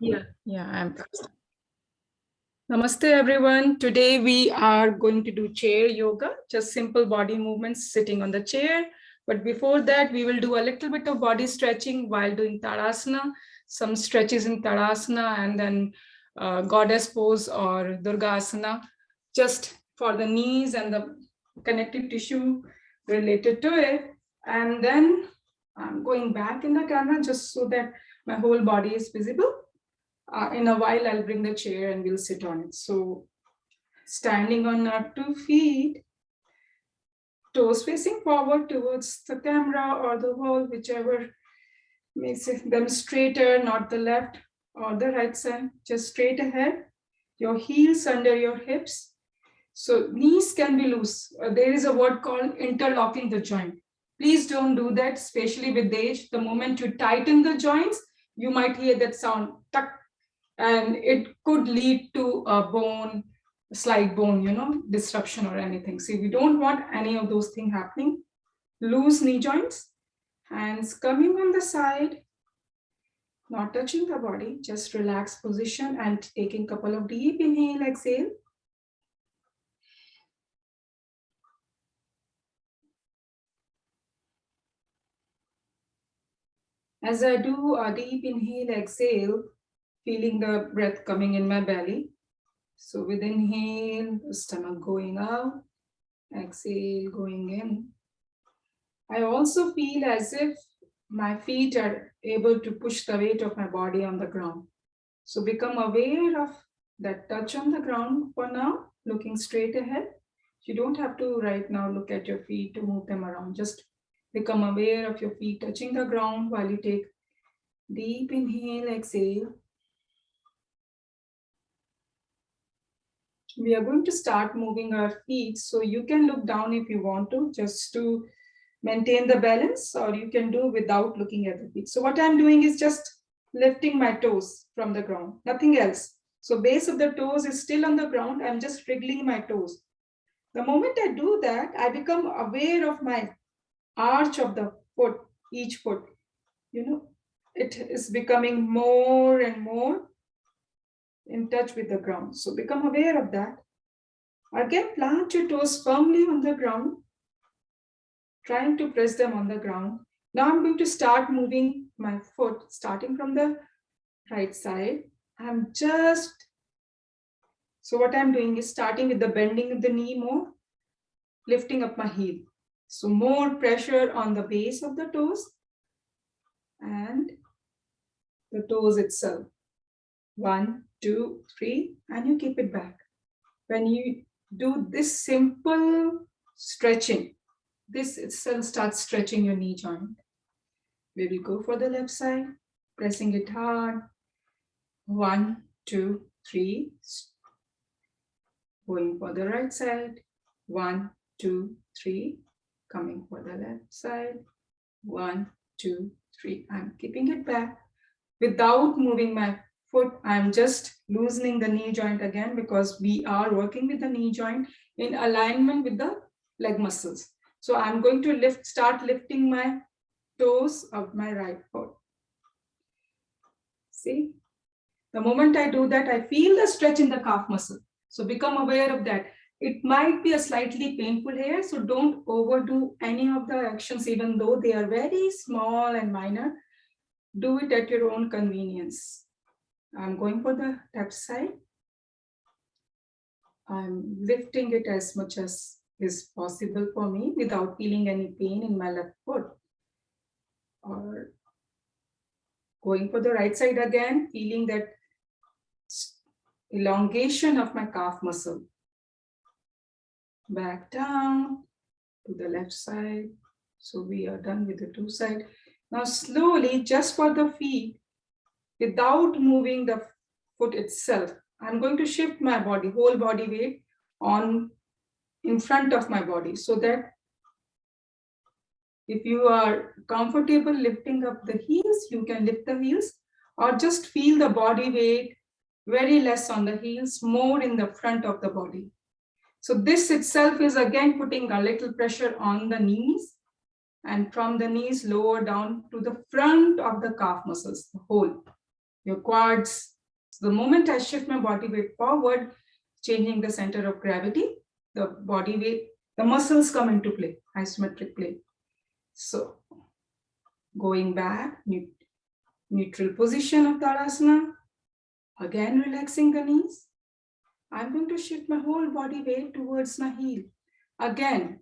Yeah, I'm first. Namaste, everyone. Today we are going to do chair yoga, just simple body movements sitting on the chair. But before that, we will do a little bit of body stretching while doing Tadasana, some stretches in Tadasana, and then goddess pose or Durgasana, just for the knees and the connective tissue related to it. And then I'm going back in the camera just so that my whole body is visible. In a while, I'll bring the chair and we'll sit on it. So standing on our 2 feet, toes facing forward towards the camera or the wall, whichever makes them straighter, not the left or the right side, just straight ahead. Your heels under your hips. So knees can be loose. There is a word called interlocking the joint. Please don't do that, especially with age. The moment you tighten the joints, you might hear that sound, tuck, and it could lead to a slight bone, disruption or anything. So we don't want any of those things happening. Loose knee joints, hands coming on the side, not touching the body, just relaxed position and taking a couple of deep inhale, exhale. As I do a deep inhale, exhale, feeling the breath coming in my belly. So with inhale, the stomach going out, exhale, going in. I also feel as if my feet are able to push the weight of my body on the ground. So become aware of that touch on the ground for now, looking straight ahead. You don't have to right now look at your feet to move them around. Just become aware of your feet touching the ground while you take deep inhale, exhale. We are going to start moving our feet. So you can look down if you want to, just to maintain the balance, or you can do without looking at the feet. So what I'm doing is just lifting my toes from the ground, nothing else. So base of the toes is still on the ground. I'm just wriggling my toes. The moment I do that, I become aware of my arch of the foot, each foot. It is becoming more and more in touch with the ground. So become aware of that. Again, plant your toes firmly on the ground, trying to press them on the ground. Now I'm going to start moving my foot, starting from the right side. So what I'm doing is starting with the bending of the knee more, lifting up my heel. So more pressure on the base of the toes and the toes itself. 1, 2, 3, and you keep it back. When you do this simple stretching, this itself starts stretching your knee joint. We will go for the left side, pressing it hard. 1, 2, 3. Going for the right side. 1, 2, 3. Coming for the left side. 1, 2, 3. I'm keeping it back. Without moving my foot, I'm just loosening the knee joint again, because we are working with the knee joint in alignment with the leg muscles. So I'm going to start lifting my toes of my right foot. See, the moment I do that, I feel the stretch in the calf muscle. So become aware of that. It might be a slightly painful here, so don't overdo any of the actions, even though they are very small and minor. Do it at your own convenience. I'm going for the left side. I'm lifting it as much as is possible for me without feeling any pain in my left foot. Or going for the right side again, feeling that elongation of my calf muscle. Back down to the left side. So we are done with the two sides. Now slowly, just for the feet, without moving the foot itself, I'm going to shift my body, whole body weight on in front of my body, so that if you are comfortable lifting up the heels, you can lift the heels, or just feel the body weight very less on the heels, more in the front of the body. So this itself is again putting a little pressure on the knees, and from the knees lower down to the front of the calf muscles, the whole. your quads. So the moment I shift my body weight forward, changing the center of gravity, the body weight, the muscles come into play, isometric play. So going back, neutral position of Tadasana. Again, relaxing the knees. I'm going to shift my whole body weight towards my heel. Again,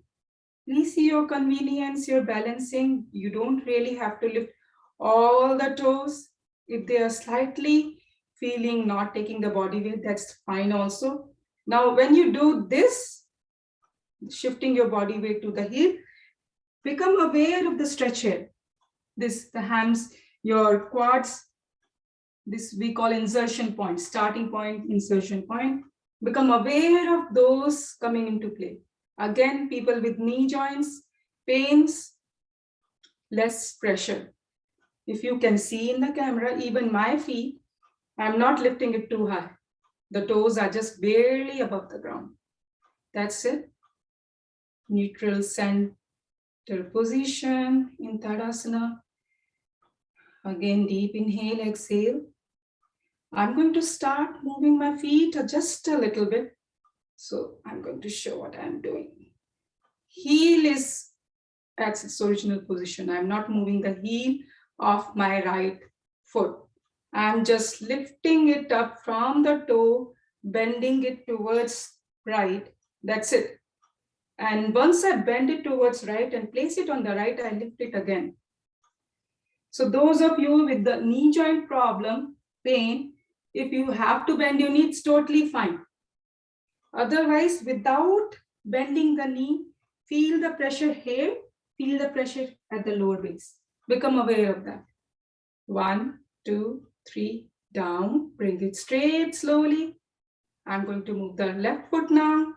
please see your convenience, your balancing. You don't really have to lift all the toes. If they are slightly feeling not taking the body weight, that's fine also. Now, when you do this, shifting your body weight to the heel, become aware of the stretch here. This, the hands, your quads, this we call insertion point, starting point, insertion point. Become aware of those coming into play. Again, people with knee joints, pains, less pressure. If you can see in the camera, even my feet, I'm not lifting it too high. The toes are just barely above the ground. That's it. Neutral center position in Tadasana. Again, deep inhale, exhale. I'm going to start moving my feet just a little bit. So I'm going to show what I'm doing. Heel is at its original position. I'm not moving the heel of my right foot. I'm just lifting it up from the toe, bending it towards right. That's it. And once I bend it towards right and place it on the right, I lift it again. So those of you with the knee joint problem, pain, if you have to bend your knee, it's totally fine. Otherwise, without bending the knee, feel the pressure here, feel the pressure at the lower base. Become aware of that. 1, 2, 3, down. Bring it straight slowly. I'm going to move the left foot now,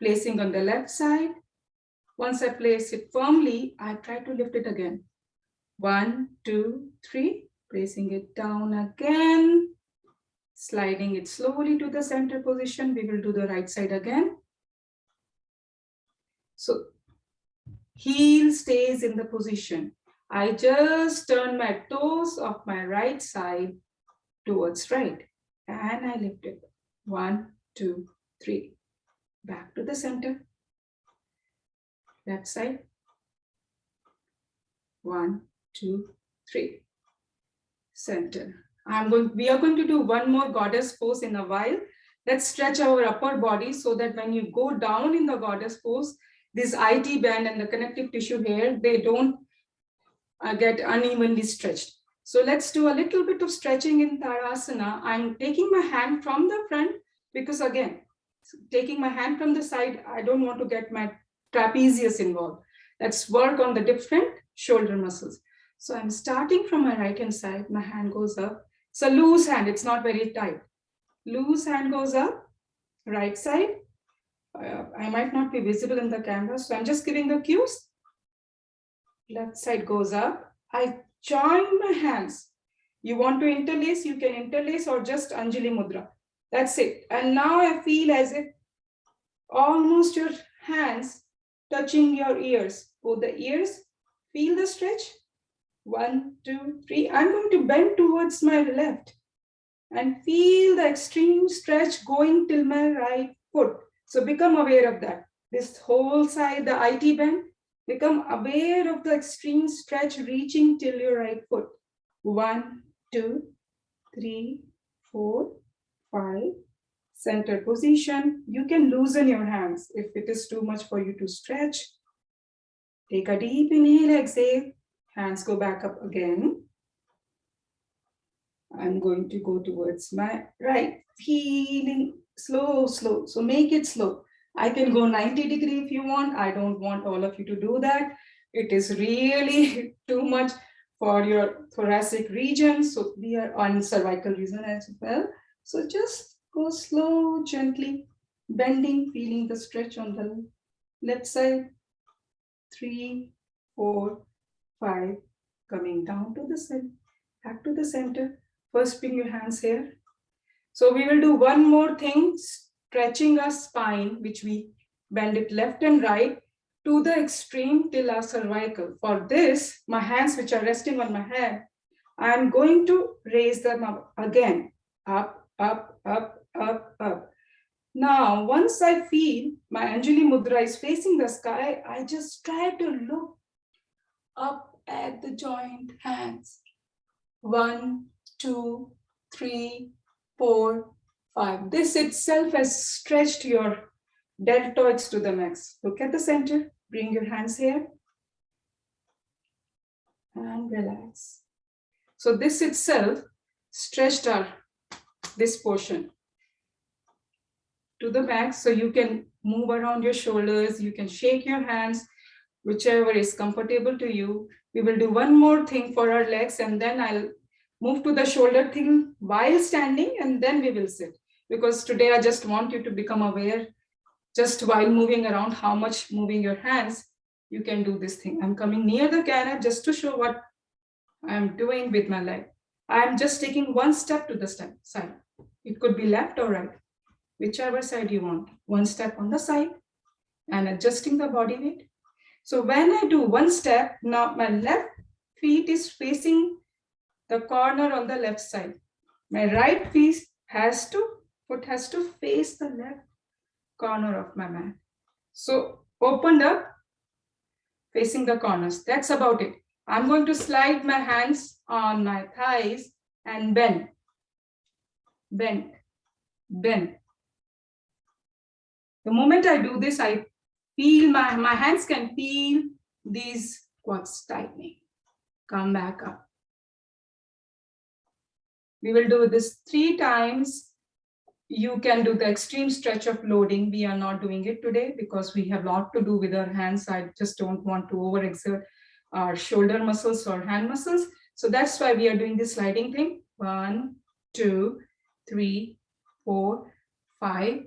placing on the left side. Once I place it firmly, I try to lift it again. 1, 2, 3, placing it down again, sliding it slowly to the center position. We will do the right side again. So heel stays in the position. I just turn my toes of my right side towards right and I lift it. 1, 2, 3. Back to the center. Left side. 1, 2, 3. Center. We are going to do one more goddess pose in a while. Let's stretch our upper body so that when you go down in the goddess pose, this IT band and the connective tissue here, they don't get unevenly stretched. So let's do a little bit of stretching in Tadasana. I'm taking my hand from the front because again, taking my hand from the side, I don't want to get my trapezius involved. Let's work on the different shoulder muscles. So I'm starting from my right hand side, my hand goes up. It's a loose hand, it's not very tight. Loose hand goes up, right side. I might not be visible in the camera, so I'm just giving the cues. Left side goes up. I join my hands. You want to interlace, you can interlace or just Anjali Mudra. That's it. And now I feel as if almost your hands touching your ears. Both the ears, feel the stretch. 1, 2, 3. I'm going to bend towards my left and feel the extreme stretch going till my right foot. So become aware of that. This whole side, the IT bend, become aware of the extreme stretch reaching till your right foot. 1, 2, 3, 4, 5. Center position. You can loosen your hands if it is too much for you to stretch. Take a deep inhale, exhale. Hands go back up again. I'm going to go towards my right, feeling slow, slow. So make it slow. I can go 90 degrees if you want. I don't want all of you to do that. It is really too much for your thoracic region. So we are on cervical region as well. So just go slow, gently, bending, feeling the stretch on the left side. 3, 4, 5, coming down to the center, back to the center. First, bring your hands here. So we will do one more thing, stretching our spine, which we bend it left and right to the extreme till our cervical. For this, my hands which are resting on my head, I'm going to raise them up again. Up, up, up, up, up. Now, once I feel my Anjali Mudra is facing the sky, I just try to look up at the joint hands. 1, 2, 3, 4, 5. This itself has stretched your deltoids to the max. Look at the center. Bring your hands here. And relax. So this itself stretched this portion to the max. So you can move around your shoulders. You can shake your hands, whichever is comfortable to you. We will do one more thing for our legs, and then I'll move to the shoulder thing while standing, and then we will sit. Because today I just want you to become aware, just while moving around, how much moving your hands, you can do this thing. I'm coming near the camera just to show what I'm doing with my leg. I'm just taking one step to the side. It could be left or right, whichever side you want. One step on the side and adjusting the body weight. So when I do one step, now my left feet is facing the corner on the left side. My right foot has to face the left corner of my mat. So opened up, facing the corners. That's about it. I'm going to slide my hands on my thighs and bend, bend, bend. The moment I do this, I feel my hands can feel these quads tightening. Come back up. We will do this 3 times. You can do the extreme stretch of loading. We are not doing it today because we have a lot to do with our hands. I just don't want to overexert our shoulder muscles or hand muscles. So that's why we are doing this sliding thing. 1, 2, 3, 4, 5.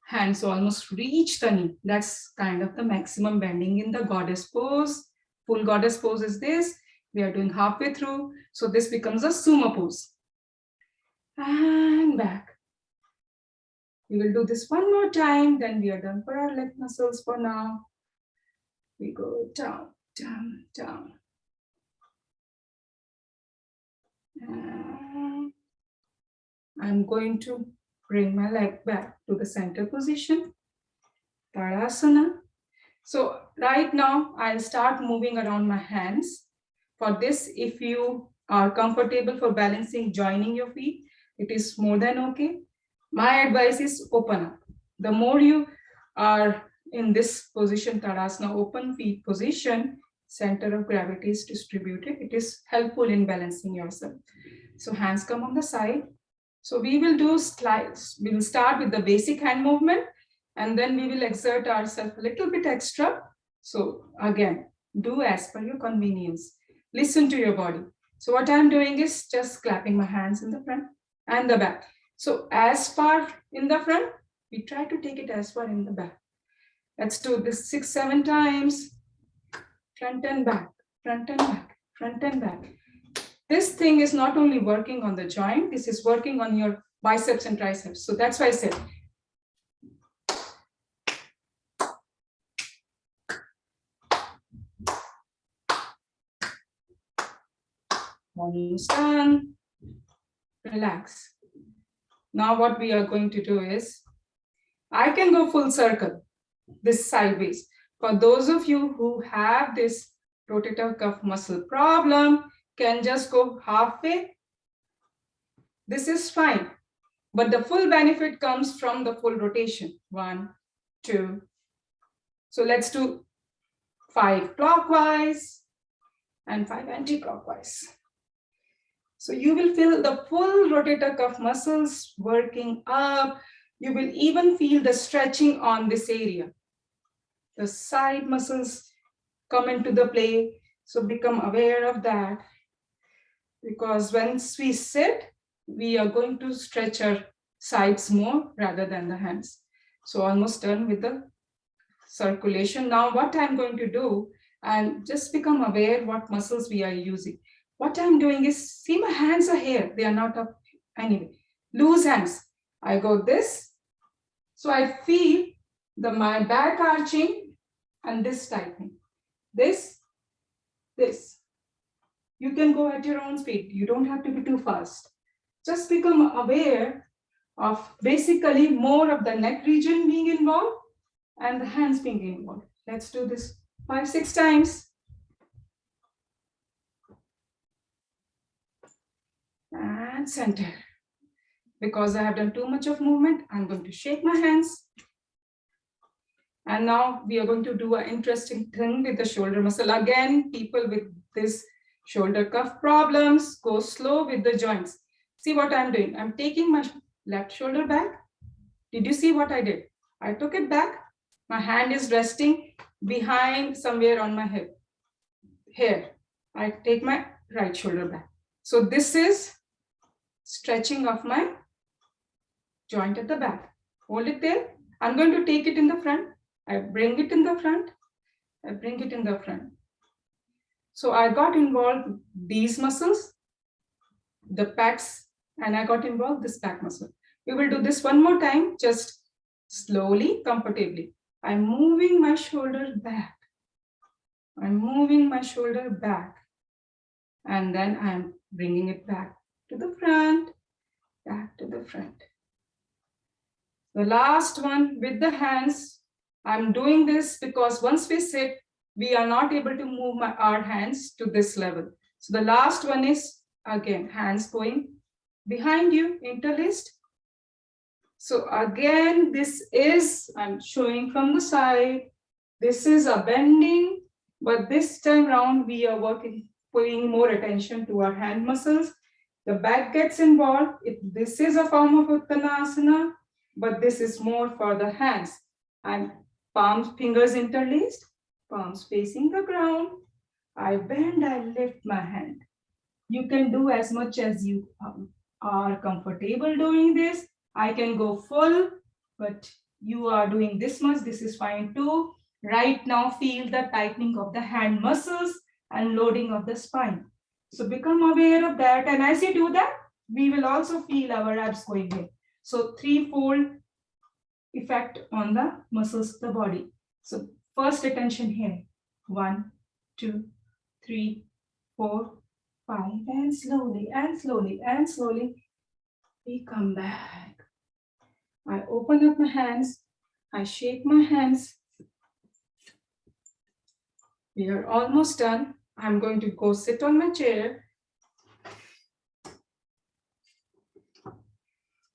Hands almost reach the knee. That's kind of the maximum bending in the goddess pose. Full goddess pose is this. We are doing halfway through. So this becomes a sumo pose. And back. We will do this one more time, then we are done for our leg muscles for now. We go down, down, down. And I'm going to bring my leg back to the center position, Tadasana. So right now, I'll start moving around my hands. For this, if you are comfortable for balancing, joining your feet, it is more than okay. My advice is open up. The more you are in this position, Tadasana, open feet position, center of gravity is distributed. It is helpful in balancing yourself. So hands come on the side. So we will do slides. We will start with the basic hand movement, and then we will exert ourselves a little bit extra. So again, do as per your convenience. Listen to your body. So what I'm doing is just clapping my hands in the front and the back. So as far in the front, we try to take it as far in the back. Let's do this 6, 7 times. Front and back, front and back, front and back. This thing is not only working on the joint, this is working on your biceps and triceps. So that's why I said, almost done. Relax. Now what we are going to do is, I can go full circle, this sideways. For those of you who have this rotator cuff muscle problem, can just go halfway. This is fine, but the full benefit comes from the full rotation. 1, 2. So let's do 5 clockwise and 5 anti-clockwise. So you will feel the full rotator cuff muscles working up. You will even feel the stretching on this area. The side muscles come into the play. So become aware of that. Because once we sit, we are going to stretch our sides more rather than the hands. So almost done with the circulation. Now what I'm going to do, and just become aware what muscles we are using. What I'm doing is, see my hands are here. They are not up anyway. Loose hands. I go this. So I feel my back arching and this tightening. This. You can go at your own speed. You don't have to be too fast. Just become aware of basically more of the neck region being involved and the hands being involved. Let's do this 5-6 times. And center. Because I have done too much of movement, I'm going to shake my hands. And now we are going to do an interesting thing with the shoulder muscle. Again, people with this shoulder cuff problems, go slow with the joints. See what I'm doing. I'm taking my left shoulder back. Did you see what I did? I took it back. My hand is resting behind somewhere on my hip. Here, I take my right shoulder back. So this is stretching of my joint at the back. Hold it there. I'm going to take it in the front. I bring it in the front. I bring it in the front. So I got involved these muscles, the pecs, and I got involved this back muscle. We will do this one more time, just slowly, comfortably. I'm moving my shoulder back. I'm moving my shoulder back. And then I'm bringing it back to the front, back to the front. The last one with the hands. I'm doing this because once we sit, we are not able to move our hands to this level. So the last one is, again, hands going behind you, interlaced. So again, this is, I'm showing from the side, this is a bending, but this time around we are paying more attention to our hand muscles. The back gets involved. This is a form of Uttanasana, but this is more for the hands. And palms, fingers interlaced, palms facing the ground. I bend, I lift my hand. You can do as much as you are comfortable doing this. I can go full, but you are doing this much. This is fine too. Right now, feel the tightening of the hand muscles and loading of the spine. So become aware of that. And as you do that, we will also feel our abs going in. So threefold effect on the muscles of the body. So first attention here. 1, 2, 3, 4, 5, and slowly, and slowly, and slowly, we come back. I open up my hands. I shake my hands. We are almost done. I'm going to go sit on my chair.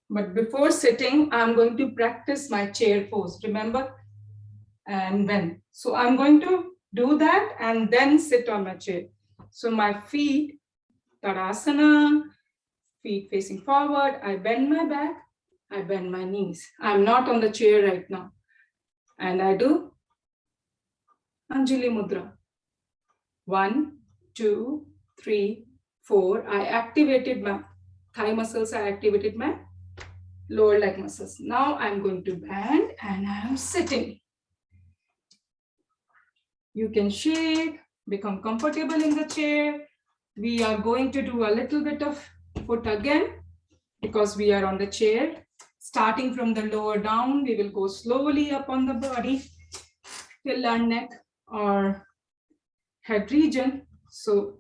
But before sitting, I'm going to practice my chair pose. Remember? And when. So I'm going to do that and then sit on my chair. So my feet, Tadasana, feet facing forward. I bend my back. I bend my knees. I'm not on the chair right now. And I do Anjali Mudra. 1, 2, 3, 4. I activated my thigh muscles. I activated my lower leg muscles. Now I'm going to bend and I'm sitting. You can shake, become comfortable in the chair. We are going to do a little bit of foot again because we are on the chair. Starting from the lower down, we will go slowly up on the body till our neck or head region. So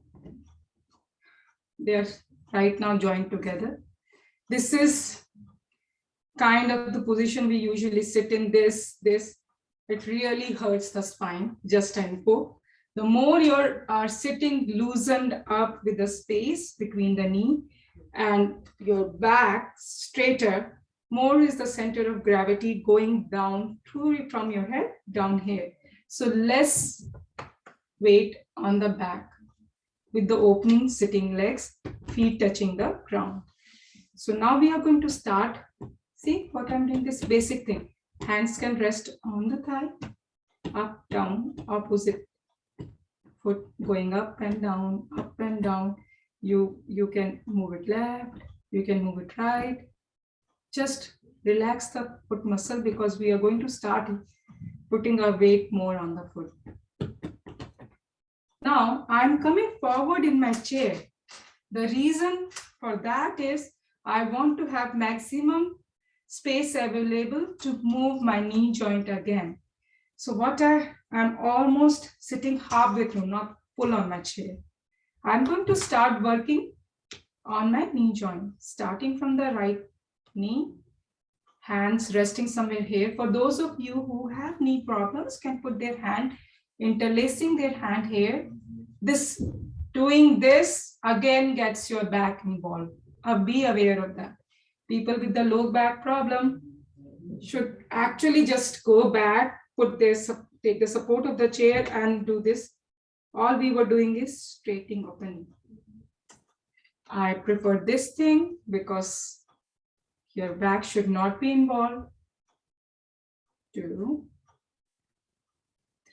they're right now joined together. This is kind of the position we usually sit in. This. It really hurts the spine, just info. The more you are sitting loosened up with the space between the knee and your back straighter, more is the center of gravity going down through from your head down here. So less weight on the back with the opening sitting legs, feet touching the ground. So now we are going to start. See what I'm doing, this basic thing. Hands can rest on the thigh, up, down, opposite foot going up and down, up and down. You can move it left, you can move it right. Just relax the foot muscle because we are going to start putting our weight more on the foot. Now I'm coming forward in my chair. The reason for that is I want to have maximum space available to move my knee joint again. So I'm almost sitting halfway through, not full on my chair. I'm going to start working on my knee joint, starting from the right knee, hands resting somewhere here. For those of you who have knee problems, can put their hand, interlacing their hand here. This, doing this again gets your back involved. Be aware of that. People with the low back problem should actually just go back, take the support of the chair and do this. All we were doing is straightening of the knee. I prefer this thing because your back should not be involved. 2,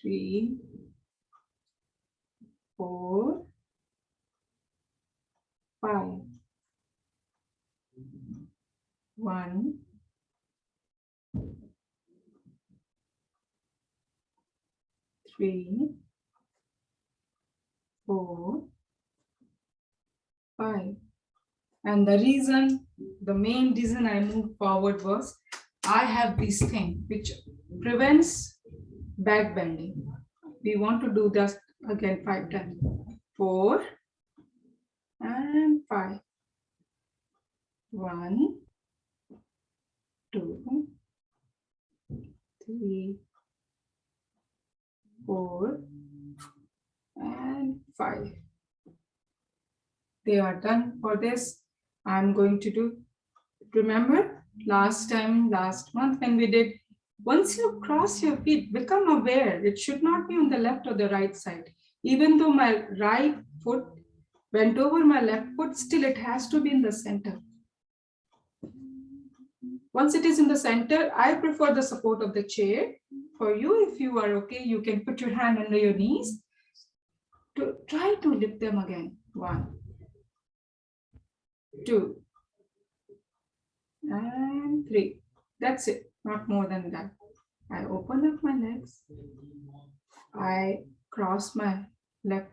3, 4, 5. 1, 3, 4, 5. And the main reason I moved forward was I have this thing which prevents back bending. We want to do this again 5 times. 4 and 5. 1, 2, 3, 4, and 5. They are done for this. I'm going to do, remember last month when we did, once you cross your feet, become aware. It should not be on the left or the right side. Even though my right foot went over my left foot, still it has to be in the center. Once it is in the center, I prefer the support of the chair. For you, if you are okay, you can put your hand under your knees to try to lift them again. 1, 2, and 3. That's it, not more than that. I open up my legs. I cross my leg.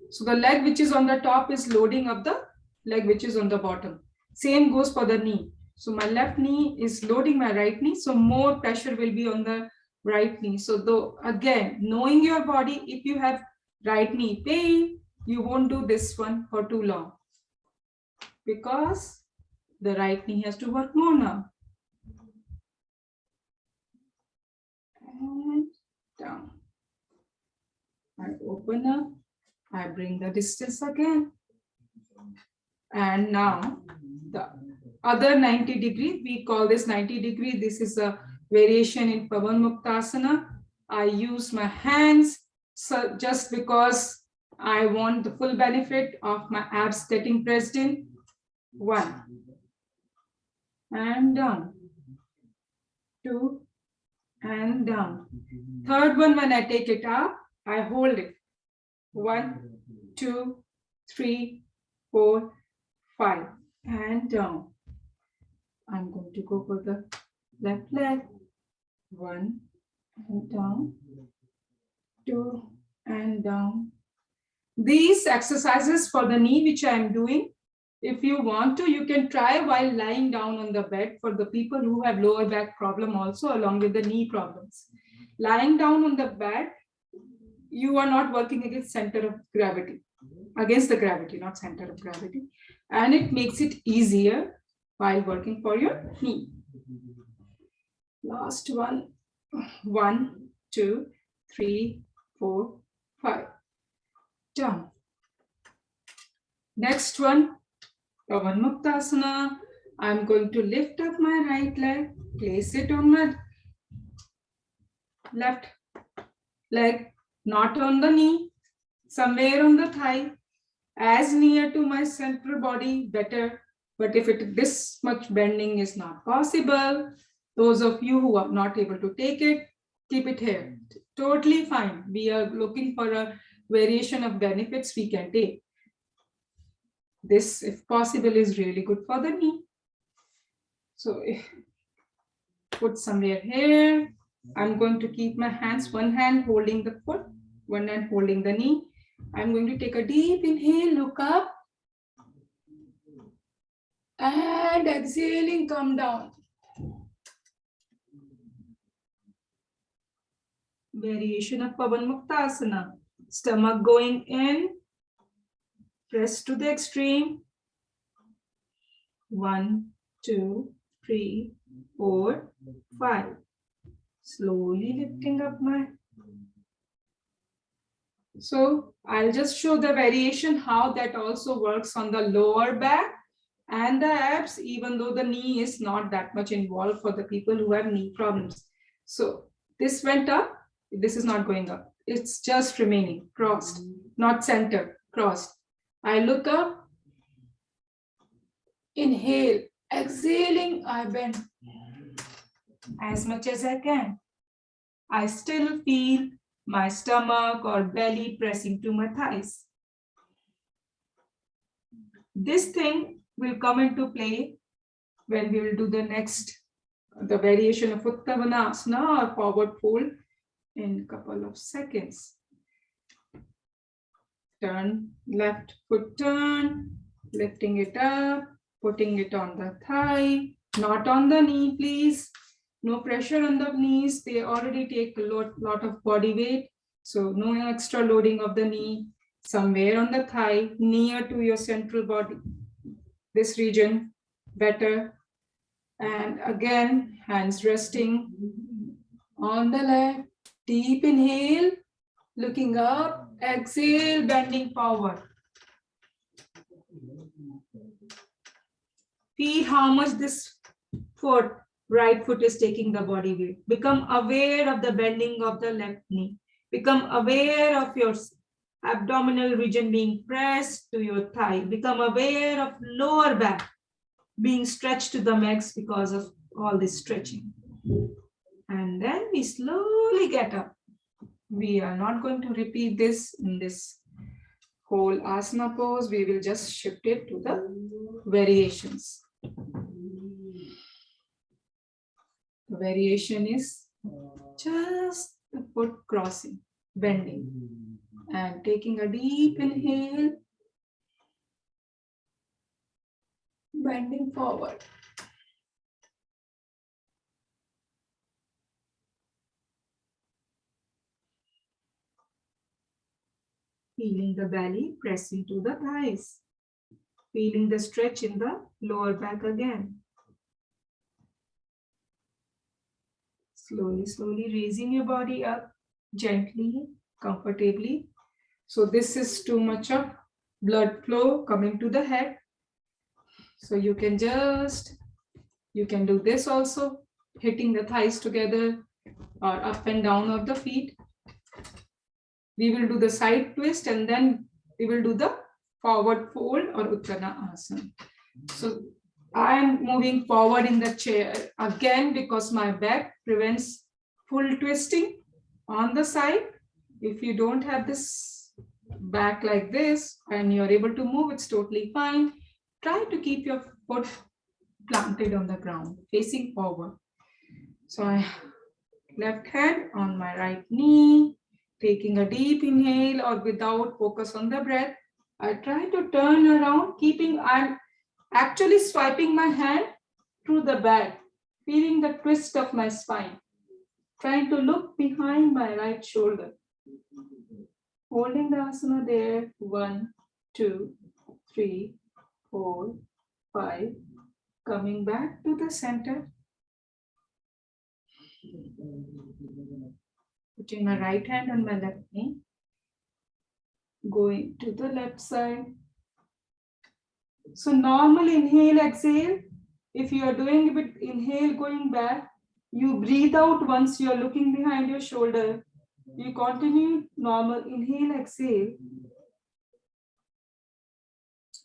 So the leg which is on the top is loading up the leg which is on the bottom. Same goes for the knee. So my left knee is loading my right knee. So more pressure will be on the right knee. So though, again, knowing your body, if you have right knee pain, you won't do this one for too long because the right knee has to work more now. And down. I open up. I bring the distance again. And now the other 90 degree, we call this 90 degree. This is a variation in Pavan Muktasana. I use my hands so just because I want the full benefit of my abs getting pressed in. 1 and down, 2 and down. Third one, when I take it up, I hold it. 1, 2, 3, 4, 5 and down. I'm going to go for the left leg. 1 and down, 2 and down. These exercises for the knee which I am doing, if you want to, you can try while lying down on the bed for the people who have lower back problem also along with the knee problems. Lying down on the bed, you are not working against center of gravity, against the gravity, not center of gravity. And it makes it easier while working for your knee. Last one. 1, 2, 3, 4, 5. Down. Next one, Pavan Muktasana. I'm going to lift up my right leg, place it on my left leg, not on the knee, somewhere on the thigh, as near to my central body, better. But if this much bending is not possible, those of you who are not able to take it, keep it here. Totally fine. We are looking for a variation of benefits we can take. This, if possible, is really good for the knee. So put somewhere here. I'm going to keep my hands, one hand holding the foot, one hand holding the knee. I'm going to take a deep inhale, look up. And exhaling, come down. Variation of Pavan Muktasana. Stomach going in, Press to the extreme. 1, 2, 3, 4, 5. Slowly lifting up my. So I'll just show the variation how that also works on the lower back and the abs, even though the knee is not that much involved for the people who have knee problems. So this went up, this is not going up. It's just remaining crossed, not center, crossed. I look up, inhale, exhaling, I bend as much as I can. I still feel my stomach or belly pressing to my thighs. This thing will come into play when we will do the variation of Uttavanasana or forward fold in a couple of seconds. Turn, left foot turn, lifting it up, putting it on the thigh, not on the knee, please. No pressure on the knees. They already take a lot of body weight. So no extra loading of the knee. Somewhere on the thigh, near to your central body. This region, better. And again, hands resting on the left. Deep inhale, looking up. Exhale, bending forward. Feel how much this right foot is taking the body weight. Become aware of the bending of the left knee. Become aware of your abdominal region being pressed to your thigh. Become aware of lower back being stretched to the max because of all this stretching. And then we slowly get up. We are not going to repeat this in this whole asana pose. We will just shift it to the variations. The variation is just the foot crossing, bending, and taking a deep inhale, bending forward. Feeling the belly pressing to the thighs. Feeling the stretch in the lower back again. Slowly, slowly raising your body up gently, comfortably. So this is too much of blood flow coming to the head. So you can do this also, hitting the thighs together or up and down of the feet. We will do the side twist and then we will do the forward fold or Uttanasana asana. So I am moving forward in the chair again because my back prevents full twisting on the side. If you don't have this back like this and you're able to move, it's totally fine. Try to keep your foot planted on the ground, facing forward. So I left hand on my right knee, taking a deep inhale or without focus on the breath. I try to turn around, I'm actually swiping my hand through the back, feeling the twist of my spine, trying to look behind my right shoulder. Holding the asana there, 1, 2, 3, 4, 5, coming back to the center. Putting my right hand on my left knee, going to the left side. So normal inhale, exhale. If you are doing a bit inhale going back, you breathe out once you are looking behind your shoulder. You continue normal inhale, exhale.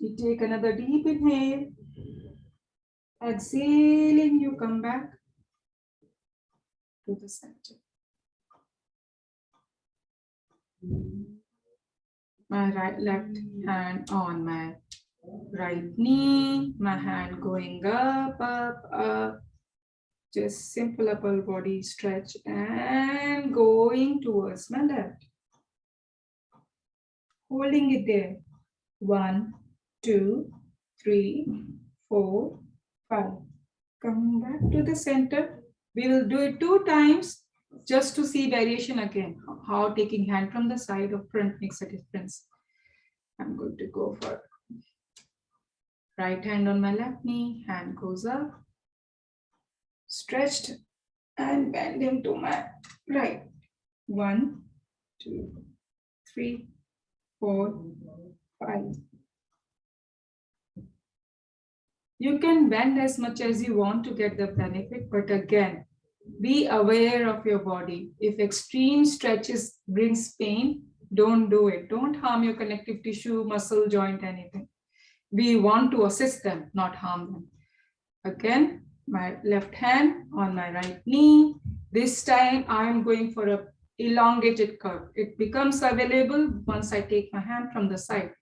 You take another deep inhale. Exhaling, you come back to the center. My left hand on my right knee, my hand going up, up, up. Just simple upper body stretch and going towards my left. Holding it there. 1, 2, 3, 4, 5. Coming back to the center. We will do it 2 times just to see variation again. How taking hand from the side or front makes a difference. I'm going to go for right hand on my left knee, hand goes up, stretched and bending to my right. 1, 2, 3, 4, 5. You can bend as much as you want to get the benefit, but again, be aware of your body. If extreme stretches brings pain, don't do it. Don't harm your connective tissue, muscle, joint, anything. We want to assist them, not harm them. Again, my left hand on my right knee. This time I am going for a elongated curve. It becomes available once I take my hand from the side.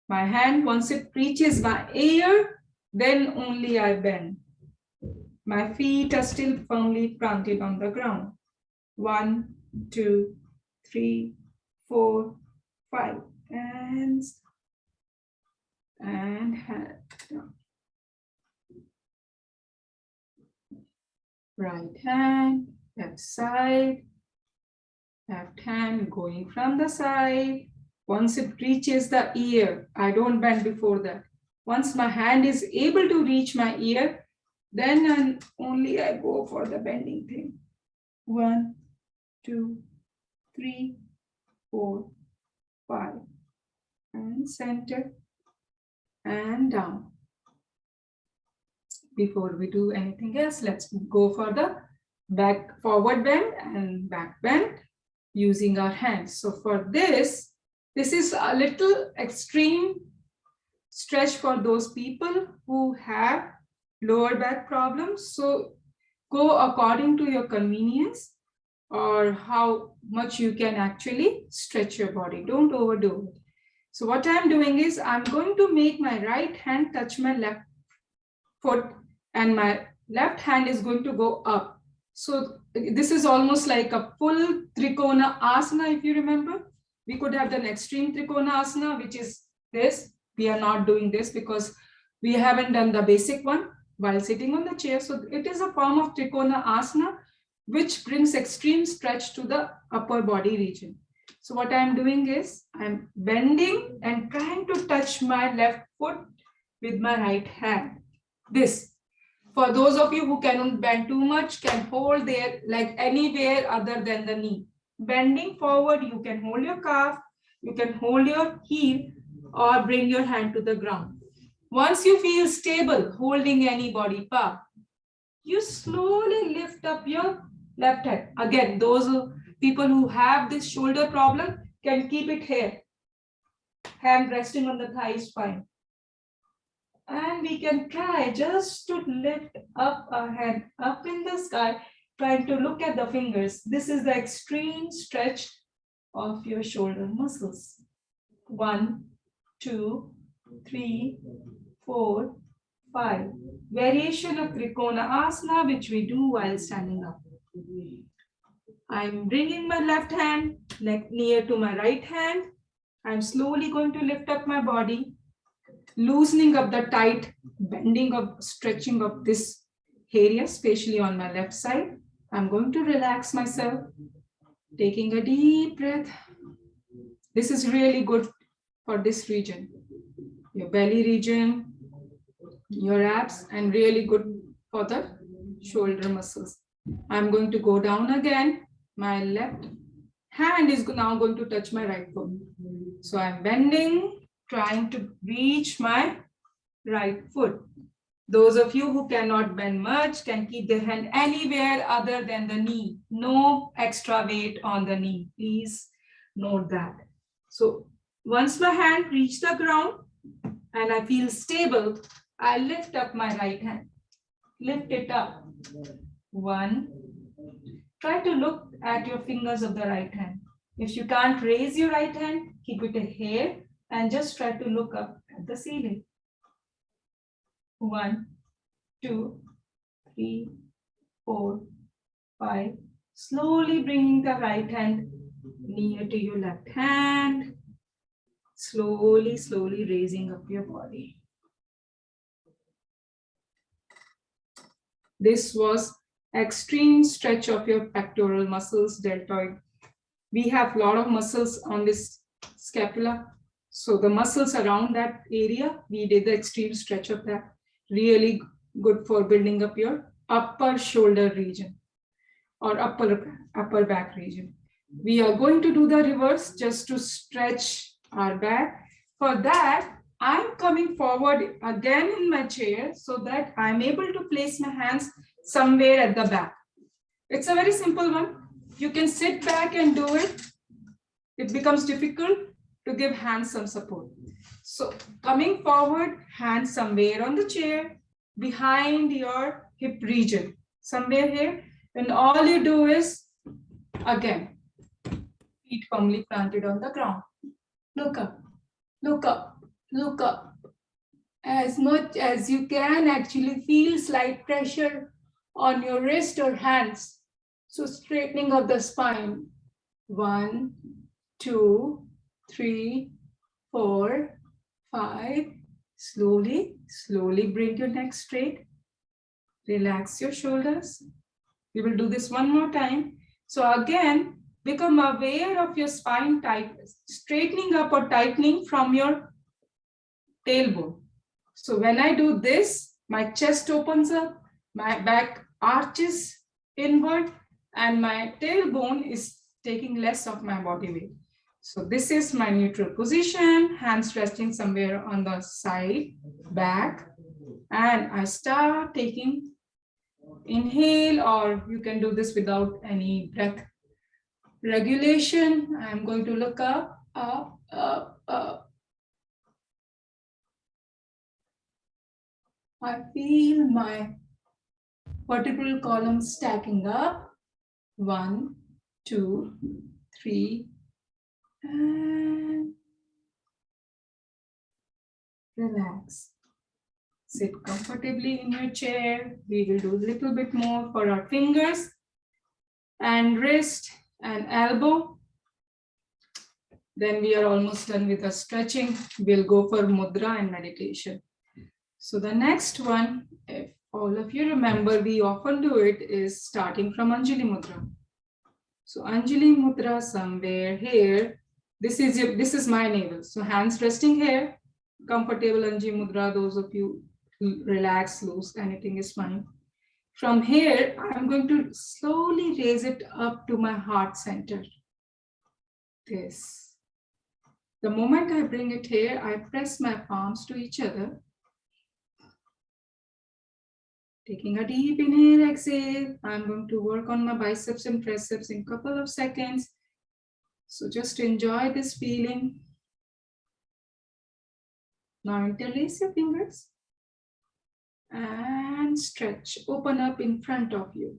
My hand, once it reaches my ear, then only I bend. My feet are still firmly planted on the ground. 1, 2, 3, 4, 5, and hand down. Right hand, left side, left hand going from the side. Once it reaches the ear, I don't bend before that. Once my hand is able to reach my ear, then only I go for the bending thing. 1, 2, 3, 4, 5, and center and down. Before we do anything else, let's go for the back forward bend and back bend using our hands. So for this is a little extreme stretch for those people who have lower back problems. So go according to your convenience or how much you can actually stretch your body. Don't overdo it. So what I'm doing is I'm going to make my right hand touch my left foot and my left hand is going to go up. So this is almost like a full Trikona asana, if you remember. We could have an extreme Trikona asana, which is this. We are not doing this because we haven't done the basic one while sitting on the chair. So it is a form of Trikona asana, which brings extreme stretch to the upper body region. So what I'm doing is I'm bending and trying to touch my left foot with my right hand. This. For those of you who cannot bend too much, can hold there like anywhere other than the knee. Bending forward, you can hold your calf, you can hold your heel or bring your hand to the ground. Once you feel stable holding any body part, you slowly lift up your left hand. Again, those people who have this shoulder problem can keep it here. Hand resting on the thigh is fine. And we can try just to lift up our hand up in the sky, trying to look at the fingers. This is the extreme stretch of your shoulder muscles. 1, 2, 3, 4, 5. Variation of Trikona asana, which we do while standing up. I'm bringing my left hand near to my right hand. I'm slowly going to lift up my body, loosening up the tight, bending up, stretching of this area, especially on my left side. I'm going to relax myself, taking a deep breath. This is really good for this region, your belly region, your abs, and really good for the shoulder muscles. I'm going to go down again. My left hand is now going to touch my right foot. So I'm bending, trying to reach my right foot. Those of you who cannot bend much can keep the hand anywhere other than the knee. No extra weight on the knee. Please note that. So once my hand reaches the ground and I feel stable, I lift up my right hand. Lift it up. 1. Try to look at your fingers of the right hand. If you can't raise your right hand, keep it here and just try to look up at the ceiling. 1, 2, 3, 4, 5. Slowly bringing the right hand near to your left hand. Slowly, slowly raising up your body. This was extreme stretch of your pectoral muscles, deltoid. We have a lot of muscles on this scapula. So the muscles around that area, we did the extreme stretch of that. Really good for building up your upper shoulder region or upper back region. We are going to do the reverse just to stretch our back. For that, I'm coming forward again in my chair so that I'm able to place my hands somewhere at the back. It's a very simple one. You can sit back and do it. It becomes difficult to give hands some support. So coming forward, hands somewhere on the chair, behind your hip region, somewhere here. And all you do is, again, feet firmly planted on the ground. Look up, look up, look up. As much as you can, actually feel slight pressure on your wrist or hands. So straightening of the spine. 1, 2, 3, 4, 5. Slowly, slowly bring your neck straight. Relax your shoulders. We will do this one more time. So again, become aware of your spine straightening up or tightening from your tailbone. So when I do this, my chest opens up, my back arches inward, and my tailbone is taking less of my body weight. So this is my neutral position, hands resting somewhere on the side, back, and I start taking inhale, or you can do this without any breath regulation. I'm going to look up, up, up, up. I feel my vertebral column stacking up. 1, 2, 3, and relax. Sit comfortably in your chair. We will do a little bit more for our fingers and wrist and elbow. Then we are almost done with the stretching. We'll go for mudra and meditation. So the next one, if all of you remember, we often do it, is starting from Anjali Mudra. So Anjali Mudra somewhere here. This is my navel. So hands resting here. Comfortable Anjali Mudra. Those of you relax, loose, anything is fine. From here, I'm going to slowly raise it up to my heart center. This. The moment I bring it here, I press my palms to each other. Taking a deep inhale, exhale. I'm going to work on my biceps and triceps in a couple of seconds. So just enjoy this feeling. Now interlace your fingers and stretch. Open up in front of you.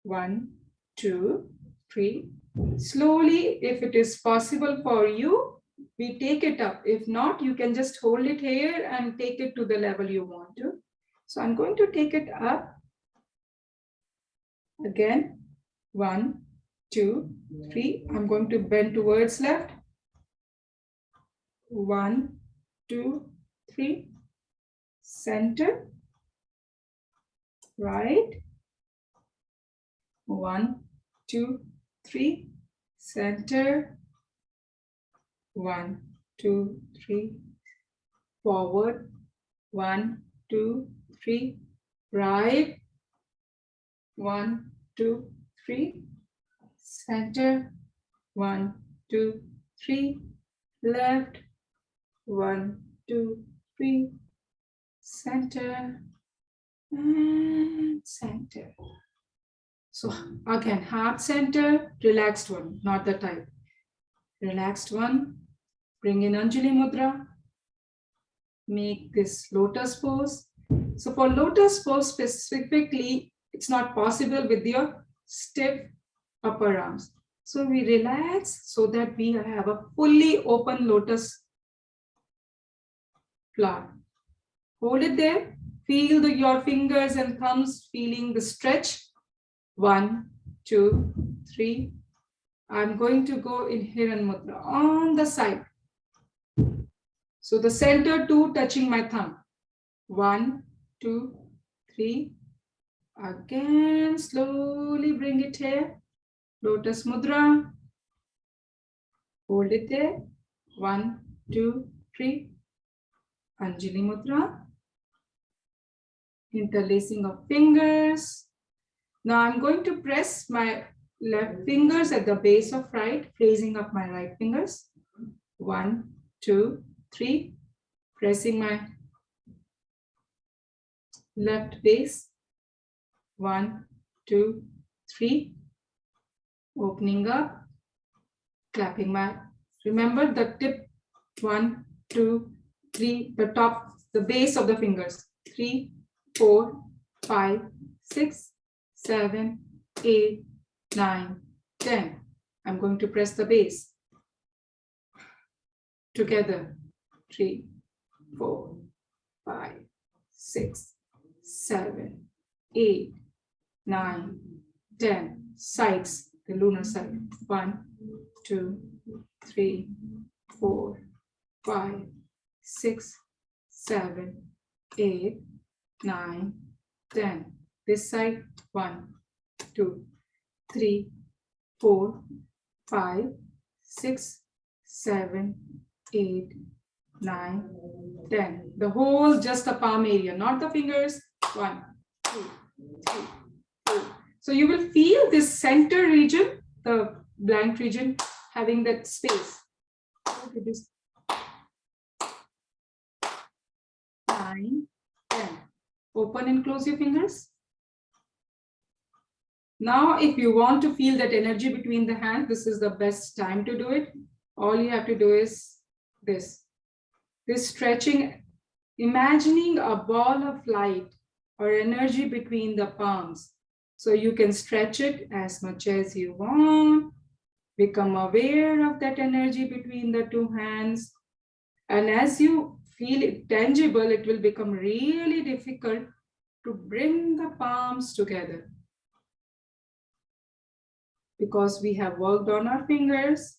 1, 2, 3. Slowly, if it is possible for you, we take it up. If not, you can just hold it here and take it to the level you want to. So I'm going to take it up. Again, 1, 2, 3. I'm going to bend towards left. 1, 2, 3. Center. Right. 1, 2, 3. Center. 1, 2, 3. Forward. 1, 2, 3. Right. 1, 2, 3. Center. 1, 2, 3. Left. 1, 2, 3. Center. And center. So again, heart center, relaxed one, not the type. Relaxed one. Bring in Anjali Mudra. Make this lotus pose. So for lotus pose specifically, it's not possible with your stiff upper arms. So we relax so that we have a fully open lotus flower. Hold it there. Feel your fingers and thumbs feeling the stretch. 1, 2, 3. I'm going to go in Hiran Mudra on the side. So the center two touching my thumb. 1, 2, 3. Again, slowly bring it here. Lotus Mudra. Hold it there. 1, 2, 3. Anjali Mudra. Interlacing of fingers. Now I'm going to press my left fingers at the base of right, raising up my right fingers. 1, 2, 3. Pressing my left base. 1, 2, 3. Opening up, clapping my, remember the tip, 1, 2, 3, the top, the base of the fingers, 3, 4, 5, 6, 7, 8, 9, 10. I'm going to press the base together, 3, 4, 5, 6, 7, 8, 9, 10. Sides, the lunar side, 1, 2, 3, 4, 5, 6, 7, 8, 9, 10. This side, 1, 2, 3, 4, 5, 6, 7, 8, 9, 10. The whole, just the palm area, not the fingers. 1, 2, 3, 4. So you will feel this center region, the blank region, having that space. 9, 10. Open and close your fingers. Now, if you want to feel that energy between the hands, this is the best time to do it. All you have to do is this stretching, imagining a ball of light or energy between the palms. So you can stretch it as much as you want. Become aware of that energy between the two hands. And as you feel it tangible, it will become really difficult to bring the palms together. Because we have worked on our fingers,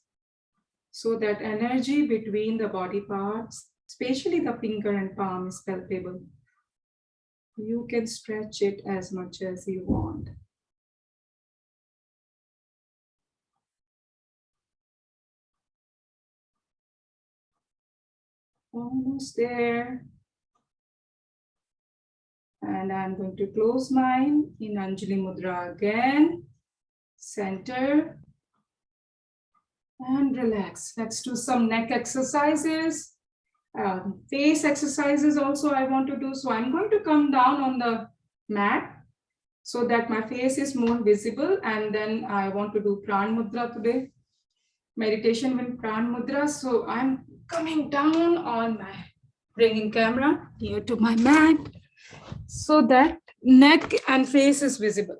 so that energy between the body parts, especially the finger and palm, is palpable. You can stretch it as much as you want. Almost there. And I'm going to close mine in Anjali Mudra again. Center. And relax. Let's do some neck exercises. Face exercises also I want to do. So I'm going to come down on the mat so that my face is more visible. And then I want to do Pran Mudra today. Meditation with Pran Mudra. So I'm coming down on my, bringing camera here to my mat so that neck and face is visible.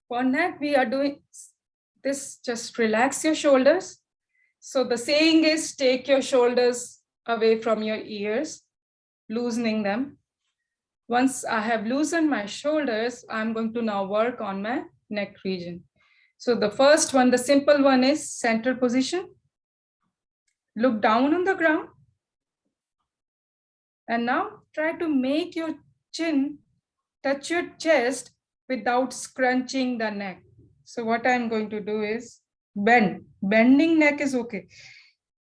For neck, we are doing this, just relax your shoulders. So the saying is, take your shoulders away from your ears, loosening them. Once I have loosened my shoulders, I'm going to now work on my neck region. So the first one, the simple one, is center position. Look down on the ground. And now try to make your chin touch your chest without scrunching the neck. So what I'm going to do is bend. Bending neck is okay.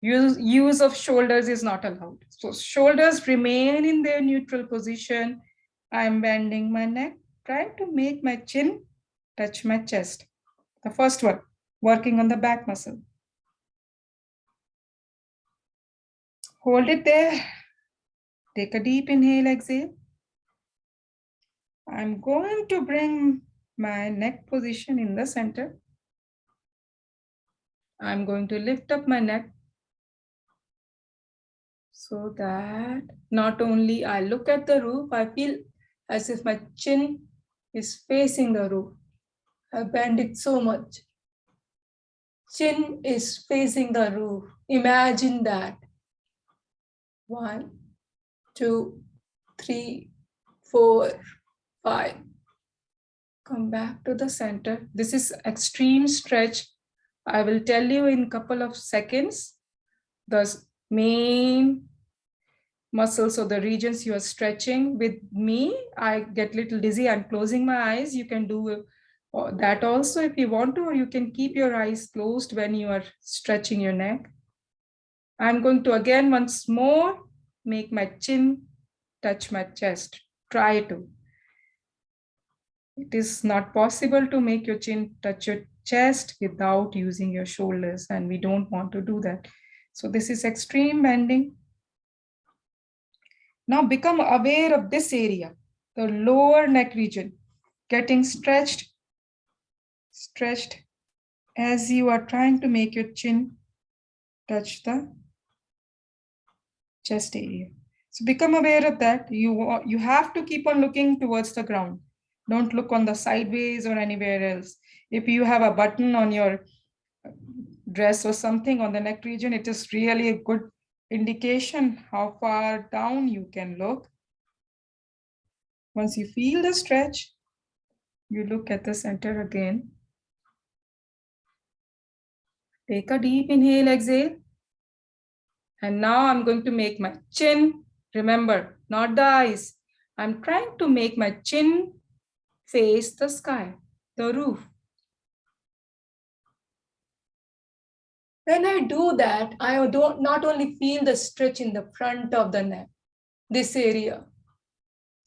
Use of shoulders is not allowed. So shoulders remain in their neutral position. I'm bending my neck, trying to make my chin touch my chest. The first one, working on the back muscle. Hold it there. Take a deep inhale, exhale. I'm going to bring my neck position in the center. I'm going to lift up my neck so that not only I look at the roof, I feel as if my chin is facing the roof. I bend it so much. Chin is facing the roof. Imagine that. 1, 2, 3, 4, 5. Come back to the center. This is extreme stretch. I will tell you in a couple of seconds the main muscles or the regions you are stretching. With me, I get little dizzy. I'm closing my eyes. You can do that also if you want to, or you can keep your eyes closed when you are stretching your neck. I'm going to again once more make my chin touch my chest. Try to. It is not possible to make your chin touch your chest without using your shoulders, and we don't want to do that. So this is extreme bending. Now become aware of this area, the lower neck region, getting stretched as you are trying to make your chin touch the chest area. So become aware of that. You have to keep on looking towards the ground. Don't look on the sideways or anywhere else. If you have a button on your dress or something on the neck region, it is really a good indication how far down you can look. Once you feel the stretch, you look at the center again. Take a deep inhale, exhale. And now I'm going to make my chin, remember, not the eyes. I'm trying to make my chin face the sky, the roof. When I do that, I don't not only feel the stretch in the front of the neck, this area.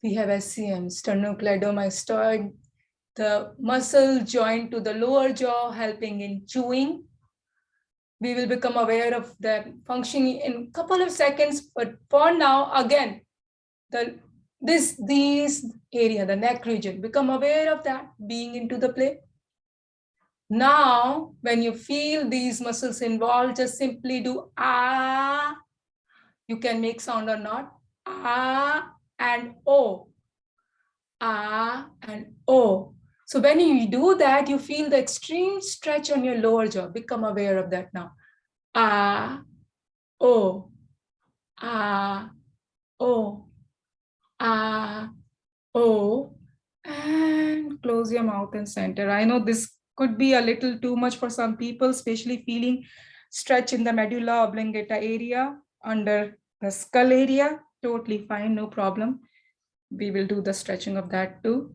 We have SCM, sternocleidomastoid, the muscle joint to the lower jaw, helping in chewing. We will become aware of that functioning in a couple of seconds, but for now, again, these area, the neck region, become aware of that being into the play. Now, when you feel these muscles involved, just simply do ah. You can make sound or not. Ah and O. Ah and O. So when you do that, you feel the extreme stretch on your lower jaw. Become aware of that now. Ah, O. Ah, O. Ah, O. And close your mouth and center. I know this could be a little too much for some people, especially feeling stretch in the medulla oblongata area under the skull area. Totally fine, no problem. We will do the stretching of that too.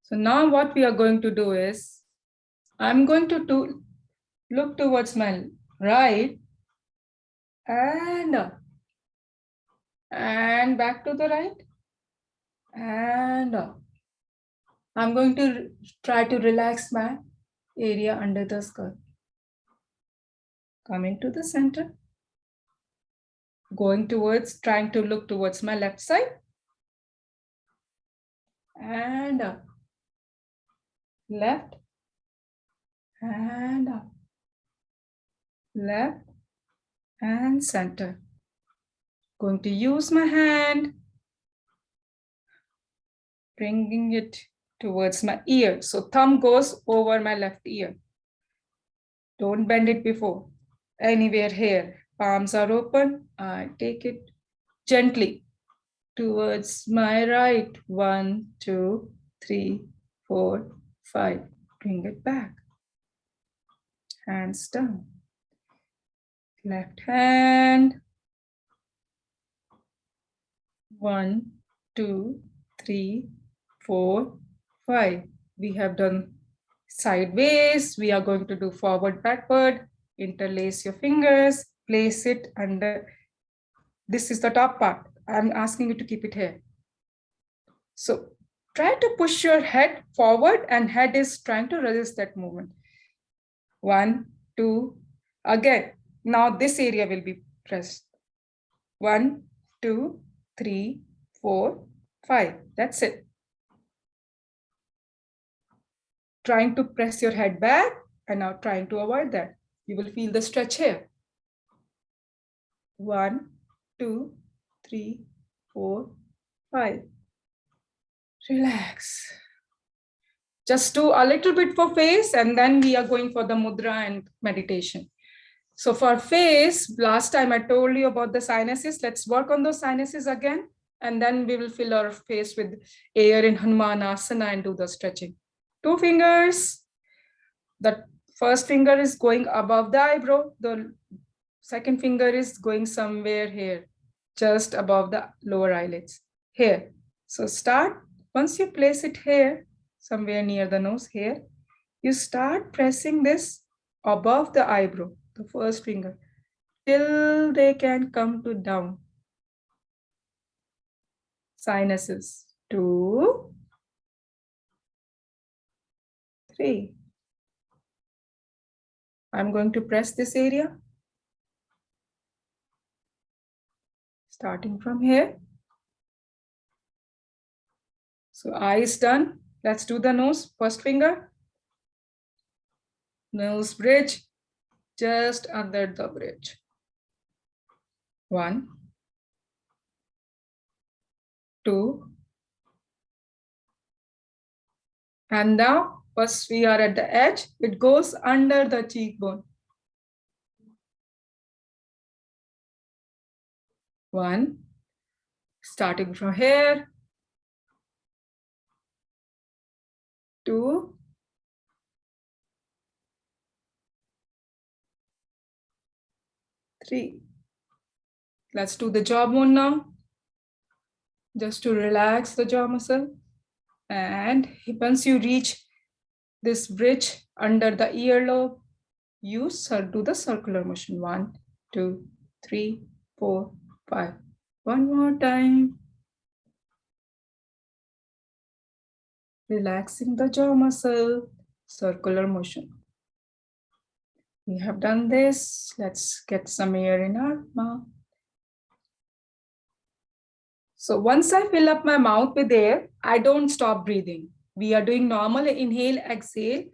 So now what we are going to do is, I'm going to look towards my right and back to the right and I'm going to try to relax my area under the skull. Come into the center. Going towards, trying to look towards my left side. And up. Left. And up. Left. And center. Going to use my hand. Bringing it towards my ear. So thumb goes over my left ear. Don't bend it before. Anywhere here. Palms are open. I take it gently towards my right. 1, 2, 3, 4, 5. Bring it back. Hands down. Left hand. 1, 2, 3, 4, 5. We have done sideways. We are going to do forward, backward. Interlace your fingers. Place it under. This is the top part. I'm asking you to keep it here. So try to push your head forward and head is trying to resist that movement. 1, 2, again. Now this area will be pressed. 1, 2, 3, 4, 5. That's it. Trying to press your head back and now trying to avoid that. You will feel the stretch here. 1, 2, 3, 4, 5. Relax. Just do a little bit for face and then we are going for the mudra and meditation. So for face, last time I told you about the sinuses. Let's work on those sinuses again. And then we will fill our face with air in Hanumanasana and do the stretching. 2 fingers. The first finger is going above the eyebrow. The second finger is going somewhere here, just above the lower eyelids, here. So start, once you place it here, somewhere near the nose here, you start pressing this above the eyebrow, the first finger, till they can come to down. Sinuses, 2, 3. I'm going to press this area, starting from here. So eye is done. Let's do the nose. First finger, nose bridge, just under the bridge. 1, 2. And now, first we are at the edge. It goes under the cheekbone. 1. Starting from here. 2. 3. Let's do the jawbone now. Just to relax the jaw muscle. And once you reach this bridge under the earlobe, you do the circular motion. 1, 2, 3, 4, 5. One more time. Relaxing the jaw muscle, circular motion. We have done this. Let's get some air in our mouth. So once I fill up my mouth with air, I don't stop breathing. We are doing normal inhale, exhale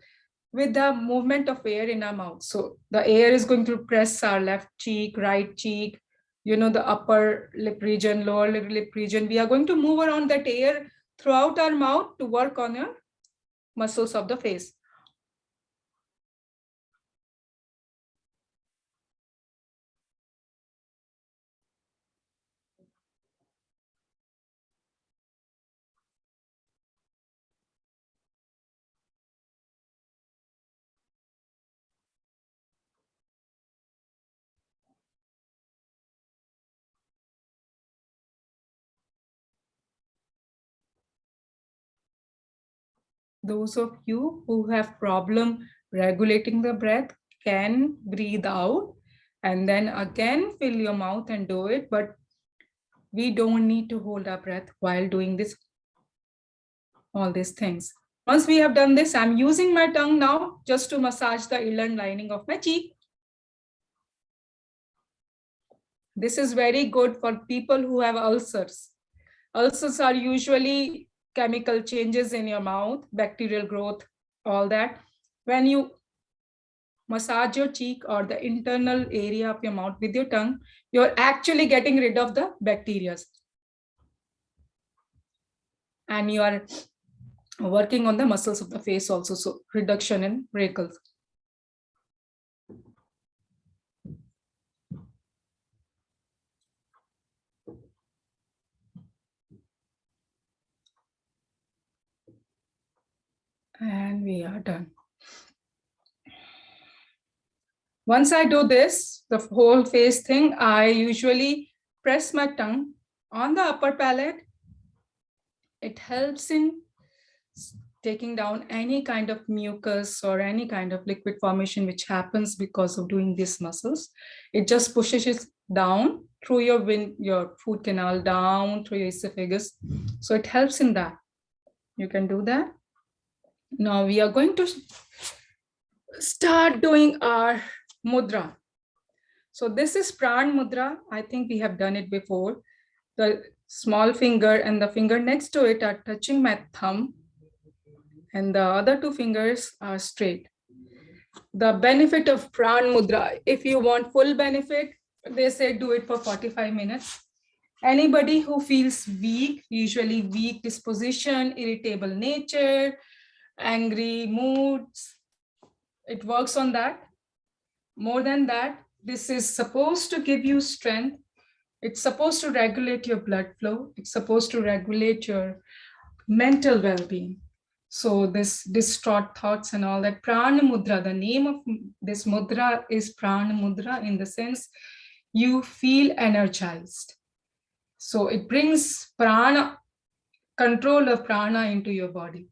with the movement of air in our mouth. So the air is going to press our left cheek, right cheek, the upper lip region, lower lip region. We are going to move around that air throughout our mouth to work on your muscles of the face. Those of you who have problem regulating the breath can breathe out and then again fill your mouth and do it. But we don't need to hold our breath while doing this, all these things. Once we have done this, I'm using my tongue now just to massage the inner lining of my cheek. This is very good for people who have ulcers. Ulcers are usually chemical changes in your mouth, bacterial growth, all that. When you massage your cheek or the internal area of your mouth with your tongue, you're actually getting rid of the bacteria. And you are working on the muscles of the face also, so reduction in wrinkles. And we are done. Once I do this, the whole face thing, I usually press my tongue on the upper palate. It helps in taking down any kind of mucus or any kind of liquid formation which happens because of doing these muscles. It just pushes it down through your food canal, down through your esophagus. So it helps in that. You can do that. Now we are going to start doing our mudra. So this is pran mudra. I think we have done it before. The small finger and the finger next to it are touching my thumb, and the other 2 fingers are straight. The benefit of pran mudra, if you want full benefit, they say do it for 45 minutes. Anybody who feels weak, usually weak disposition, irritable nature, angry moods, it works on that. More than that, this is supposed to give you strength. It's supposed to regulate your blood flow. It's supposed to regulate your mental well-being. So this distraught thoughts and all that. Prana mudra, the name of this mudra is prana mudra, in the sense you feel energized. So it brings prana, control of prana into your body.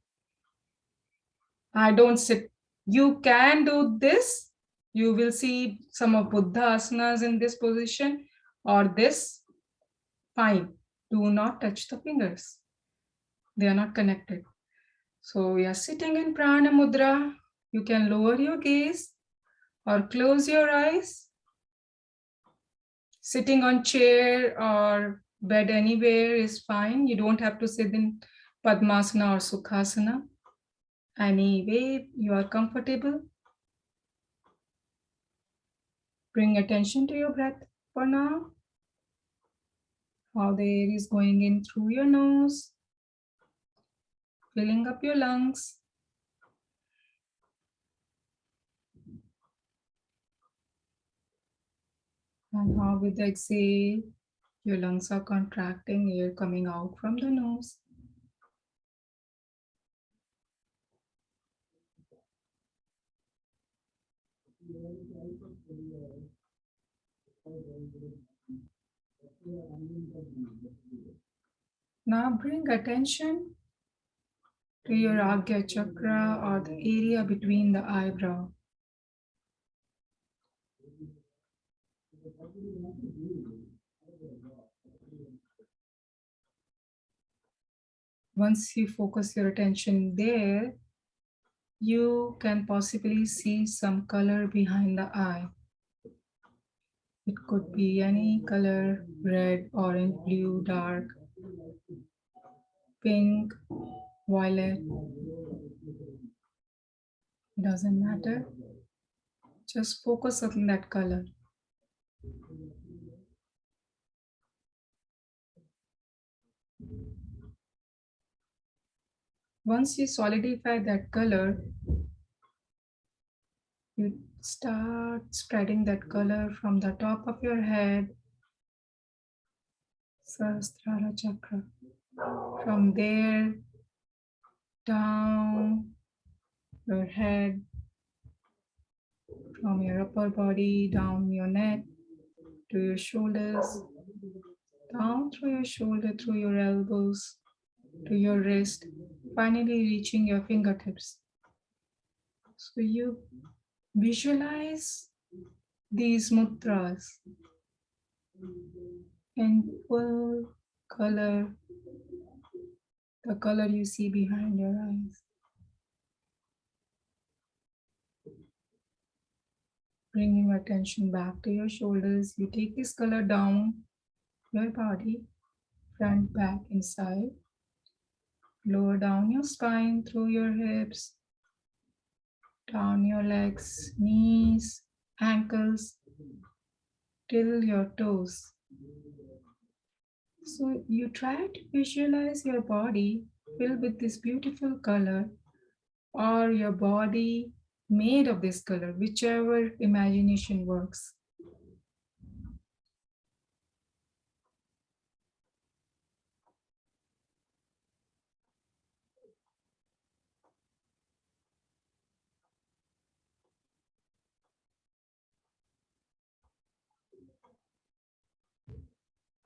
I don't sit. You can do this. You will see some of Buddha asanas in this position or this. Fine. Do not touch the fingers. They are not connected. So we are sitting in prana mudra. You can lower your gaze or close your eyes. Sitting on chair or bed anywhere is fine. You don't have to sit in Padmasana or Sukhasana. Any way you are comfortable. Bring attention to your breath for now. How the air is going in through your nose, filling up your lungs. And how with the exhale, your lungs are contracting, air coming out from the nose. Now bring attention to your Agya chakra, or the area between the eyebrow. Once you focus your attention there, you can possibly see some color behind the eye. It could be any color: red, orange, blue, dark, pink, violet. Doesn't matter. Just focus on that color. Once you solidify that color, you start spreading that color from the top of your head, Sahasrara chakra. From there down your head, from your upper body, down your neck, to your shoulders, down through your shoulder, through your elbows, to your wrist, finally reaching your fingertips. So you visualize these mudras in full color, the color you see behind your eyes. Bringing attention back to your shoulders, you take this color down your body, front, back, inside. Lower down your spine through your hips, down your legs, knees, ankles, till your toes. So you try to visualize your body filled with this beautiful color, or your body made of this color, whichever imagination works.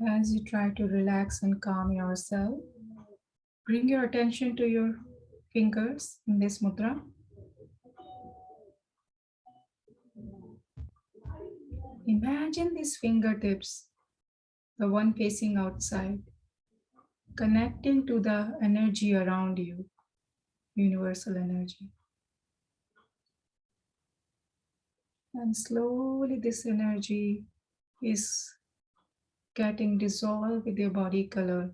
As you try to relax and calm yourself, bring your attention to your fingers in this mudra. Imagine these fingertips, the one facing outside, connecting to the energy around you, universal energy. And slowly this energy is getting dissolved with your body color,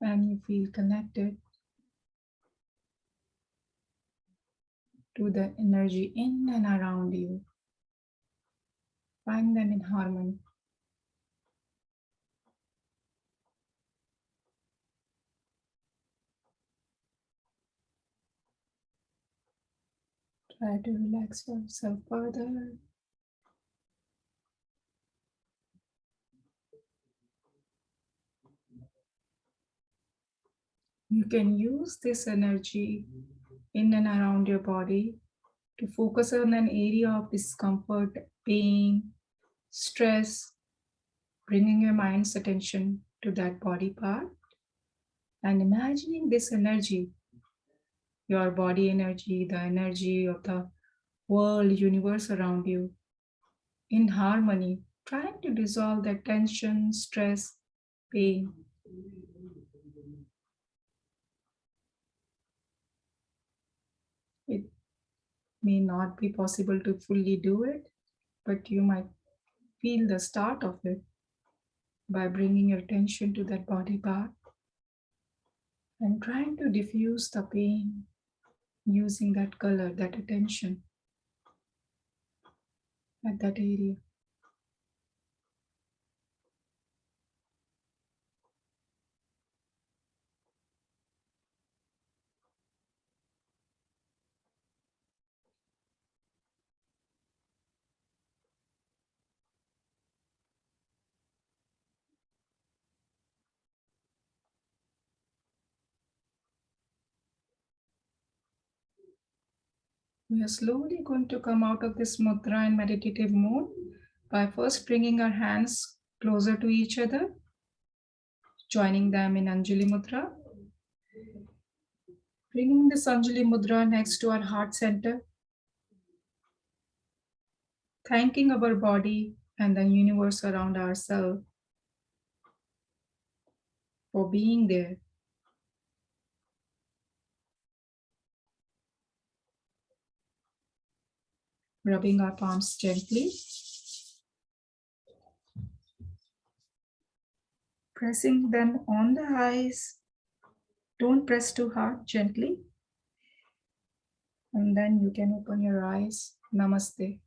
and you feel connected to the energy in and around you. Find them in harmony. Try to relax yourself further. You can use this energy in and around your body to focus on an area of discomfort, pain, stress, bringing your mind's attention to that body part and imagining this energy, your body energy, the energy of the world, universe around you, in harmony, trying to dissolve that tension, stress, pain. It may not be possible to fully do it, but you might feel the start of it by bringing your attention to that body part and trying to diffuse the pain using that color, that attention at that area. We are slowly going to come out of this mudra and meditative mode by first bringing our hands closer to each other, joining them in Anjali Mudra, bringing this Anjali Mudra next to our heart center, thanking our body and the universe around ourselves for being there. Rubbing our palms gently, pressing them on the eyes. Don't press too hard, gently. And then you can open your eyes. Namaste.